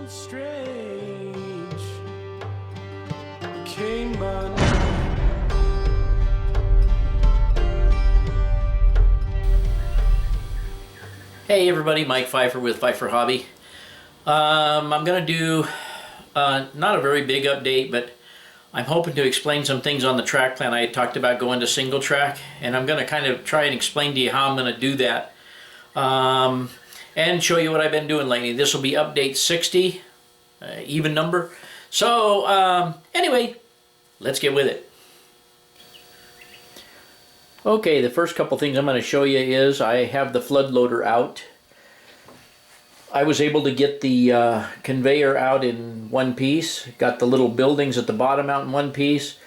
strange came by night. Hey everybody, Mike Pfeiffer with Pfeiffer Hobby. I'm going to do not a very big update, but I'm hoping to explain some things on the track plan. I had talked about going to single track, and I'm going to kind of try and explain to you how I'm going to do that and show you what I've been doing lately. This will be update 60, even number. So anyway, let's get with it. Okay, the first couple things I'm going to show you is I have the flood loader out. I was able to get the conveyor out in one piece, got the little buildings at the bottom out in one piece.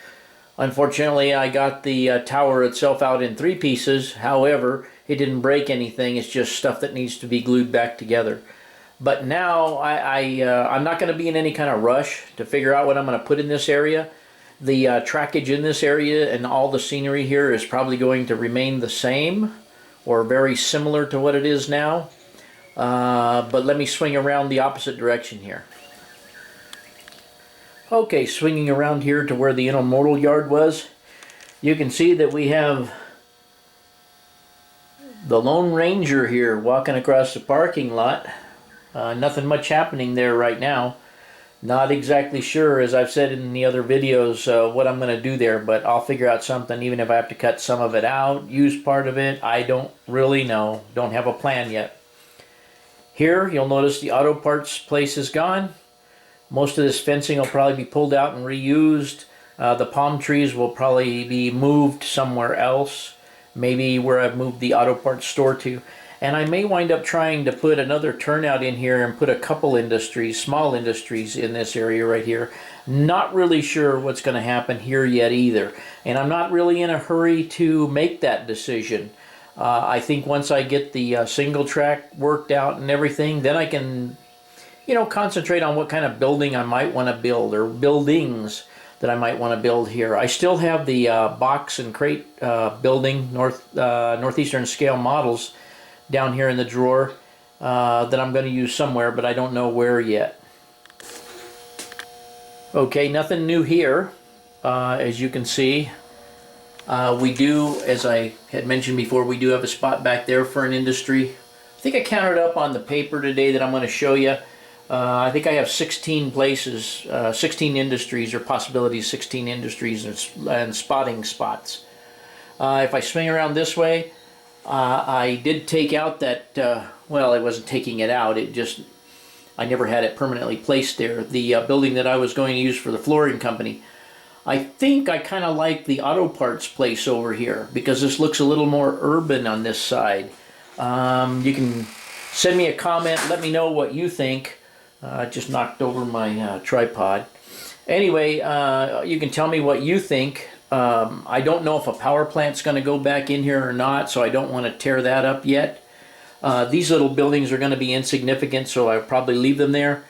Unfortunately, I got the tower itself out in 3 pieces. However, it didn't break anything. It's just stuff that needs to be glued back together. But now I'm not going to be in any kind of rush to figure out what I'm going to put in this area. The trackage in this area and all the scenery here is probably going to remain the same or very similar to what it is now. But let me swing around the opposite direction here. Okay, swinging around here to where the intermodal yard was, you can see that we have the Lone Ranger here walking across the parking lot. Nothing much happening there right now. Not exactly sure, as I've said in the other videos, what I'm going to do there, but I'll figure out something, even if I have to cut some of it out, use part of it. I don't really know. Don't have a plan yet. Here, you'll notice the auto parts place is gone. Most of this fencing will probably be pulled out and reused. The palm trees will probably be moved somewhere else, maybe where I've moved the auto parts store to. And I may wind up trying to put another turnout in here and put a couple industries, small industries in this area right here. Not really sure what's going to happen here yet either. And I'm not really in a hurry to make that decision. I think once I get the single track worked out and everything, then I can, concentrate on what kind of building I might want to build, or buildings that I might want to build here. I still have the box and crate building, Northeastern scale models, down here in the drawer that I'm going to use somewhere, but I don't know where yet. Okay, nothing new here. As you can see, we do, as I had mentioned before, we do have a spot back there for an industry. I think I counted up on the paper today that I'm going to show you. I think I have 16 places, 16 industries or possibilities, 16 industries and spotting spots. If I swing around this way, I did take out that, well, I wasn't taking it out, I never had it permanently placed there, the building that I was going to use for the flooring company. I think I kind of like the auto parts place over here, because this looks a little more urban on this side. You can send me a comment, let me know what you think. I just knocked over my tripod. Anyway, you can tell me what you think. I don't know if a power plant's going to go back in here or not, so I don't want to tear that up yet. These little buildings are going to be insignificant, so I'll probably leave them there.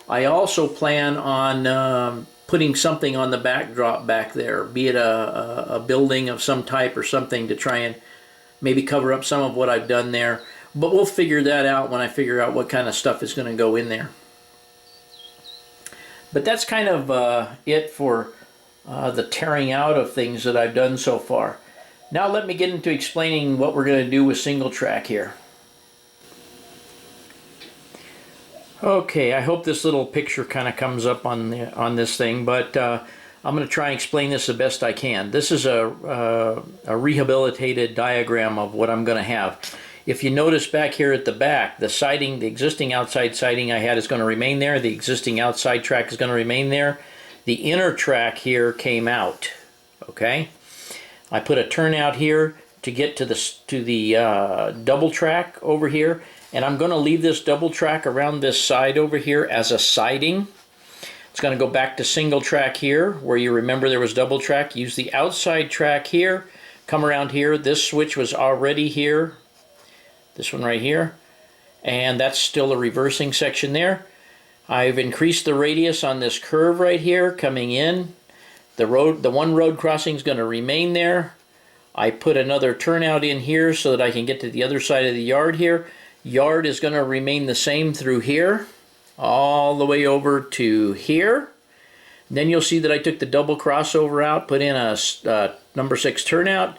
I also plan on putting something on the backdrop back there, be it a building of some type or something, to try and maybe cover up some of what I've done there. But we'll figure that out when I figure out what kind of stuff is going to go in there. But that's kind of it for the tearing out of things that I've done so far. Now let me get into explaining what we're going to do with single track here. Okay, I hope this little picture kind of comes up on this thing, but I'm going to try and explain this the best I can. This is a rehabilitated diagram of what I'm going to have. If you notice back here at the back, the siding, the existing outside siding I had is going to remain there. The existing outside track is going to remain there. The inner track here came out. Okay, I put a turnout here to get to the double track over here, and I'm going to leave this double track around this side over here as a siding. It's going to go back to single track here, where you remember there was double track. Use the outside track here, come around here. This switch was already here, this one right here, and that's still a reversing section there. I've increased the radius on this curve right here coming in. The one road crossing is going to remain there. I put another turnout in here so that I can get to the other side of the yard here. Yard is going to remain the same through here. all the way over to here. Then you'll see that I took the double crossover out, put in a number 6 turnout,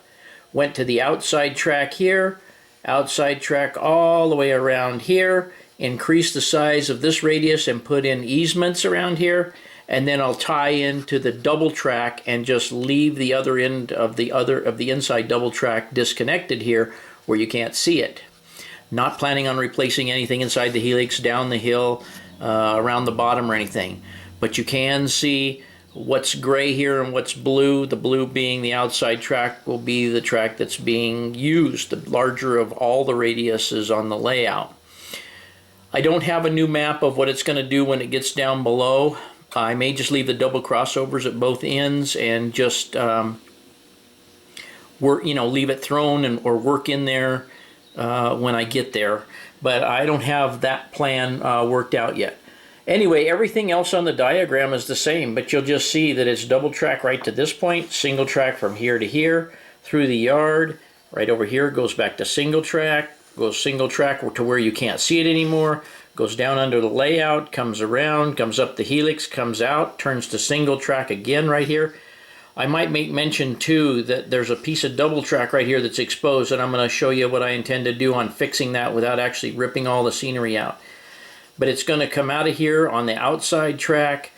went to the outside track here, outside track all the way around here, increase the size of this radius and put in easements around here, and then I'll tie into the double track and just leave the other end of the inside double track disconnected here where you can't see it. Not planning on replacing anything inside the helix, down the hill, around the bottom or anything. But you can see what's gray here and what's blue. The blue being the outside track will be the track that's being used, the larger of all the radiuses on the layout. I don't have a new map of what it's going to do when it gets down below. I may just leave the double crossovers at both ends and just work, leave it thrown or work in there when I get there. But I don't have that plan worked out yet. Anyway, everything else on the diagram is the same, but you'll just see that it's double track right to this point, single track from here to here, through the yard, right over here, goes back to single track, goes single track to where you can't see it anymore, goes down under the layout, comes around, comes up the helix, comes out, turns to single track again right here. I might make mention too that there's a piece of double track right here that's exposed, and I'm going to show you what I intend to do on fixing that without actually ripping all the scenery out. But it's going to come out of here on the outside track.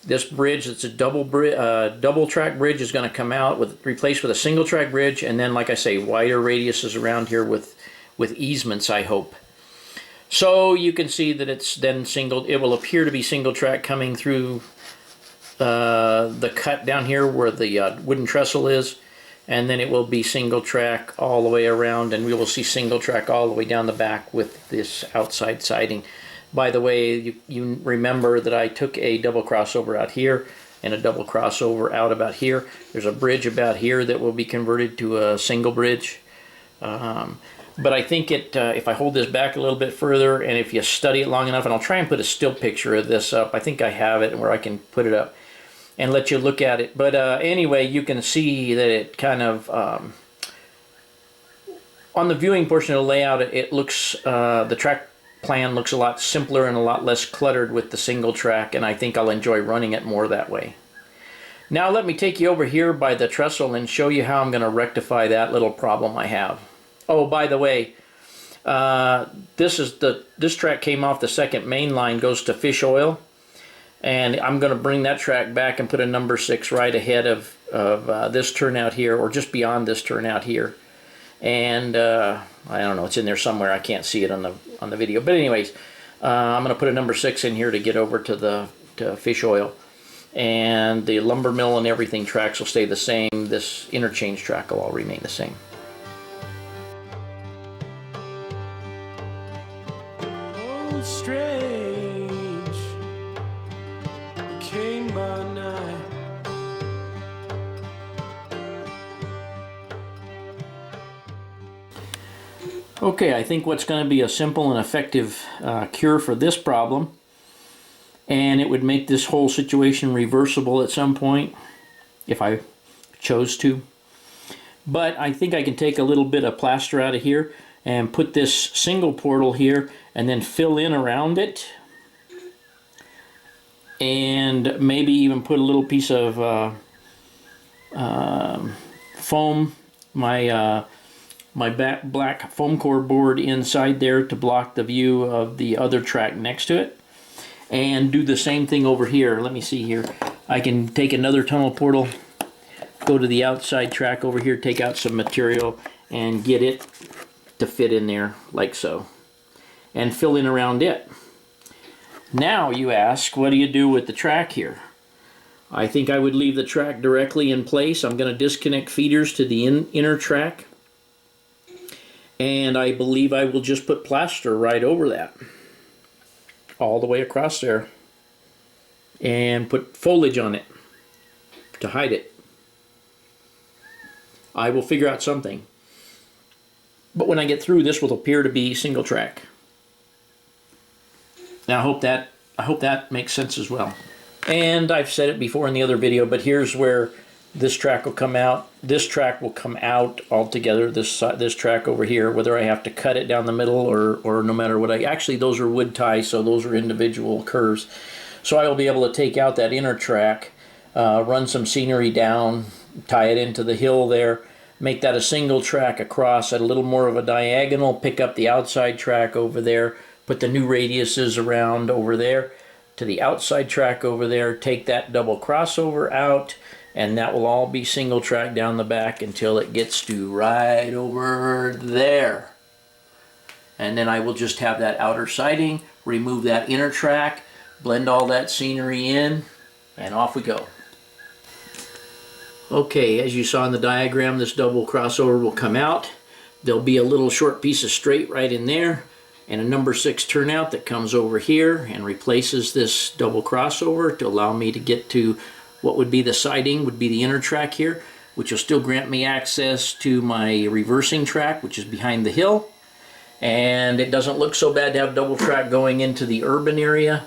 This bridge, that's a double track bridge, is going to come out replaced with a single track bridge, and then, like I say, wider radiuses around here with easements, I hope. So you can see that it's then it will appear to be single track coming through the cut down here where the wooden trestle is, and then it will be single track all the way around, and we will see single track all the way down the back with this outside siding. By the way, you remember that I took a double crossover out here and a double crossover out about here. There's a bridge about here that will be converted to a single bridge. But I think if I hold this back a little bit further, and if you study it long enough, and I'll try and put a still picture of this up. I think I have it where I can put it up and let you look at it. But anyway, you can see that it kind of, on the viewing portion of the layout, it looks, the track plan looks a lot simpler and a lot less cluttered with the single track, and I think I'll enjoy running it more that way. Now let me take you over here by the trestle and show you how I'm going to rectify that little problem I have. Oh, by the way, this track came off the second main line, goes to fish oil, and I'm going to bring that track back and put a number 6 right ahead of this turnout here, or just beyond this turnout here. And I don't know, it's in there somewhere. I can't see it on the video. But anyways, I'm going to put a number 6 in here to get over to fish oil. And the lumber mill and everything tracks will stay the same. This interchange track will all remain the same. Oh, strange, it came by night. Okay, I think what's going to be a simple and effective cure for this problem, and it would make this whole situation reversible at some point if I chose to. But I think I can take a little bit of plaster out of here and put this single portal here and then fill in around it, and maybe even put a little piece of foam, my black foam core board inside there to block the view of the other track next to it, and do the same thing over here. Let me see here. I can take another tunnel portal, go to the outside track over here, take out some material and get it to fit in there like so, and fill in around it. Now you ask, what do you do with the track here? I think I would leave the track directly in place. I'm going to disconnect feeders to the inner track, and I believe I will just put plaster right over that, all the way across there, and put foliage on it to hide it. I will figure out something. But when I get through, this will appear to be single track. Now I hope that makes sense as well. And I've said it before in the other video, but here's where This track will come out. This track will come out altogether. This track over here, whether I have to cut it down the middle or no matter what actually those are wood ties, so those are individual curves. So I will be able to take out that inner track, run some scenery down, tie it into the hill there, make that a single track across at a little more of a diagonal, pick up the outside track over there, put the new radiuses around over there to the outside track over there, take that double crossover out, and that will all be single track down the back until it gets to right over there. And then I will just have that outer siding, remove that inner track, blend all that scenery in, and off we go. Okay, as you saw in the diagram, this double crossover will come out. There'll be a little short piece of straight right in there, and a number 6 turnout that comes over here and replaces this double crossover to allow me to get to what would be the siding, would be the inner track here, which will still grant me access to my reversing track, which is behind the hill. And it doesn't look so bad to have double track going into the urban area,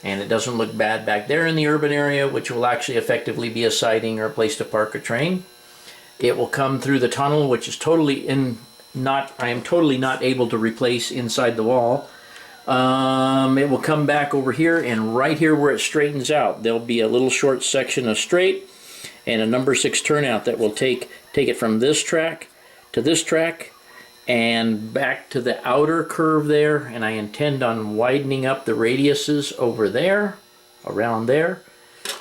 and it doesn't look bad back there in the urban area, which will actually effectively be a siding or a place to park a train. It will come through the tunnel, which is totally I am totally not able to replace inside the wall. It will come back over here, and right here where it straightens out, there'll be a little short section of straight and a number 6 turnout that will take it from this track to this track and back to the outer curve there, and I intend on widening up the radiuses over there, around there,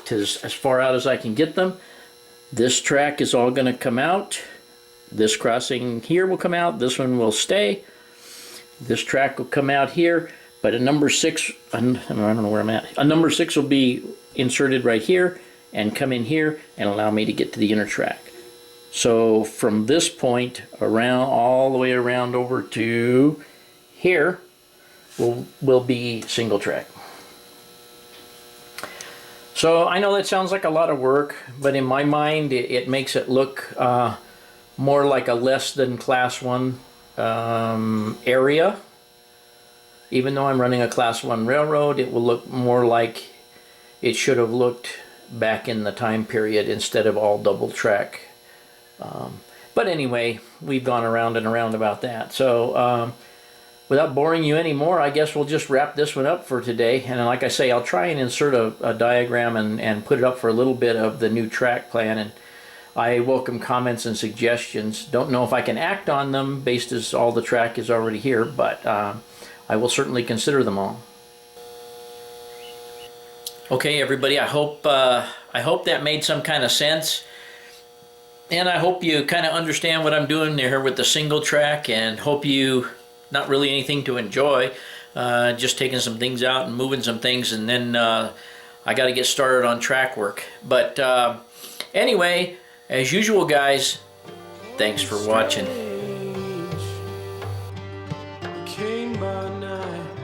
to as far out as I can get them. This track is all going to come out. This crossing here will come out. This one will stay. This track will come out here, but a number 6, I don't know where I'm at. A number 6 will be inserted right here and come in here and allow me to get to the inner track. So from this point around, all the way around over to here will be single track. So I know that sounds like a lot of work, but in my mind it makes it look more like a less than class 1 area. Even though I'm running a class 1 railroad, it will look more like it should have looked back in the time period instead of all double track. But anyway, we've gone around and around about that. So without boring you anymore, I guess we'll just wrap this one up for today. And like I say, I'll try and insert a diagram and put it up for a little bit of the new track plan. And I welcome comments and suggestions. Don't know if I can act on them based as all the track is already here, but I will certainly consider them all. Okay, everybody, I hope that made some kind of sense. And I hope you kind of understand what I'm doing there with the single track, and hope you, not really anything to enjoy, just taking some things out and moving some things, and then I got to get started on track work. But anyway, as usual, guys, thanks for watching. Came by night.